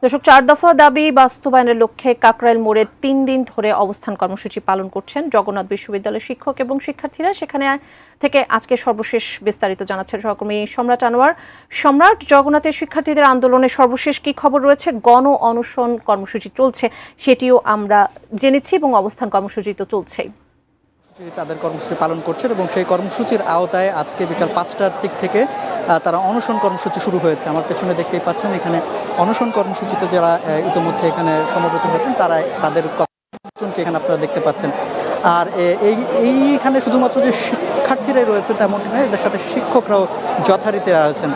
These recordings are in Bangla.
দর্শক, 4 দফা দাবি বাস্তবায়নের লক্ষ্যে কাকরাইল মোড়ে 3 দিন ধরে অবস্থান কর্মসূচি পালন করছেন জগন্নাথ বিশ্ববিদ্যালয়ের শিক্ষক এবং শিক্ষার্থীরা। সেখানে থেকে আজকে সর্বশেষ বিস্তারিত জানাচ্ছেন সহকর্মী সম্রাট আনোয়ার। সম্রাট, জগন্নাথের শিক্ষার্থীদের আন্দোলনের সর্বশেষ কি খবর রয়েছে? গণ অনশন কর্মসূচি চলছে, সেটিও আমরা জেনেছি, এবং অবস্থান কর্মসূচি তো চলছেই। তাদের কর্মসূচি পালন করছেন এবং সেই কর্মসূচির আওতায় আজকে বিকাল 5টার দিক থেকে তারা অনশন কর্মসূচি শুরু হয়েছে। আমার পেছনে দেখতেই পাচ্ছেন, এখানে অনশন কর্মসূচিতে যারা ইতিমধ্যে এখানে সমবেত হয়েছেন তারা তাদের কর্মসূচি এখানে আপনারা দেখতে পাচ্ছেন। আর এইখানে শুধুমাত্র যে শিক্ষার্থীরাই রয়েছে তেমনটি নয়, এদের সাথে শিক্ষকরাও যথারীতি রয়েছেন।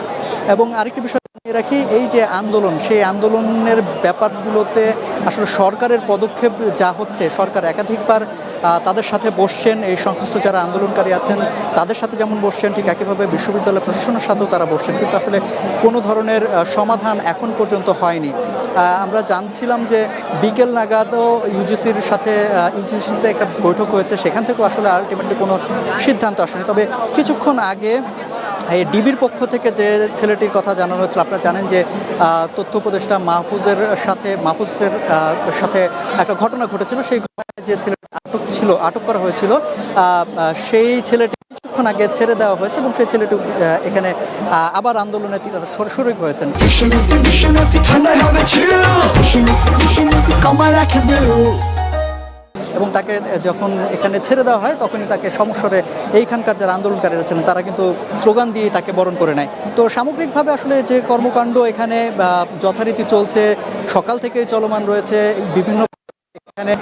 এবং আরেকটি বিষয় জানিয়ে রাখি, এই যে আন্দোলন, সেই আন্দোলনের ব্যাপারগুলোতে আসলে সরকারের পদক্ষেপ যা হচ্ছে, সরকার একাধিকবার তাদের সাথে বসছেন, এই সংশ্লিষ্ট যারা আন্দোলনকারী আছেন তাদের সাথে যেমন বসছেন, ঠিক একইভাবে বিশ্ববিদ্যালয় প্রশাসনের সাথেও তারা বসছেন, কিন্তু আসলে কোনো ধরনের সমাধান এখন পর্যন্ত হয়নি। আমরা জানছিলাম যে বিকেল নাগাদও ইউজিসিতে একটা বৈঠক হয়েছে, সেখান থেকেও আসলে আলটিমেটলি কোনো সিদ্ধান্ত আসেনি। তবে কিছুক্ষণ আগে এই ডিবির পক্ষ থেকে যে ছেলেটির কথা জানানো হয়েছিল, আপনারা জানেন যে তথ্য উপদেষ্টা মাহফুজের সাথে একটা ঘটনা ঘটেছিল। সেই ঘটনায় যে ছেলেটি আটক করা হয়েছিল, সেই ছেলেটি কিছুক্ষণ আগে ছেড়ে দেওয়া হয়েছে এবং সেই ছেলেটি এখানে আবার আন্দোলনে শরিক হয়েছেন। এবং তাকে যখন এখানে ছেড়ে দেওয়া হয় তখনই তাকে সমস্বরে এইখানকার যারা আন্দোলনকারীরা ছিলেন তারা কিন্তু স্লোগান দিয়ে তাকে বরণ করে নেয়। তো সামগ্রিকভাবে আসলে যে কর্মকাণ্ড এখানে যথারীতি চলছে, সকাল থেকেই চলমান রয়েছে। বিভিন্ন এখানে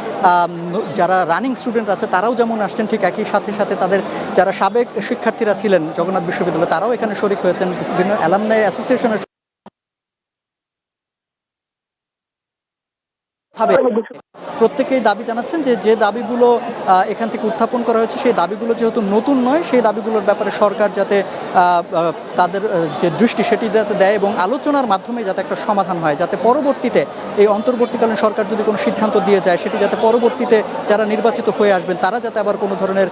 যারা রানিং স্টুডেন্ট আছে তারাও যেমন আসছেন, ঠিক একই সাথে তাদের যারা সাবেক শিক্ষার্থীরা ছিলেন জগন্নাথ বিশ্ববিদ্যালয়ে তারাও এখানে শরিক হয়েছেন। বিভিন্ন অ্যালামনাই অ্যাসোসিয়েশনের প্রত্যেকেই দাবি জানাচ্ছেন যে দাবিগুলো এখান থেকে উত্থাপন করা হয়েছে, সেই দাবিগুলো যেহেতু নতুন নয়, সেই দাবিগুলোর ব্যাপারে সরকার যাতে তাদের যে দৃষ্টি সেটি যাতে দেয় এবং আলোচনার মাধ্যমে যাতে একটা সমাধান হয়, যাতে পরবর্তীতে এই অন্তর্বর্তীকালীন সরকার যদি কোনো সিদ্ধান্ত দিয়ে যায় সেটি যাতে পরবর্তীতে যারা নির্বাচিত হয়ে আসবেন তারা যাতে আবার কোনো ধরনের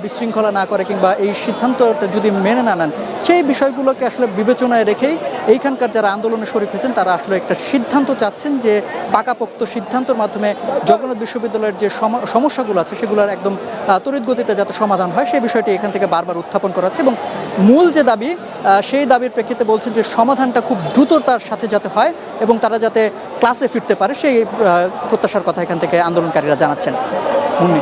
বিশৃঙ্খলা না করে কিংবা এই সিদ্ধান্তটা যদি মেনে না নেন, সেই বিষয়গুলোকে আসলে বিবেচনায় রেখেই এইখানকার যারা আন্দোলনে শরিক হয়েছেন তারা আসলে একটা সিদ্ধান্ত চাচ্ছেন, যে পাকাপোক্ত সিদ্ধান্তের মাধ্যমে জগন্নাথ বিশ্ববিদ্যালয়ের যে সমস্যাগুলো আছে সেগুলোর একদম তড়িৎ গতিতে যাতে সমাধান হয়, সেই বিষয়টি এখান থেকে বারবার উত্থাপন করা হচ্ছে। এবং মূল যে দাবি, সেই দাবির প্রেক্ষিতে বলছেন যে সমাধানটা খুব দ্রুততার সাথে যাতে হয় এবং তারা যাতে ক্লাসে ফিরতে পারে, সেই প্রত্যাশার কথা এখান থেকে আন্দোলনকারীরা জানাচ্ছেন। মুন্নি।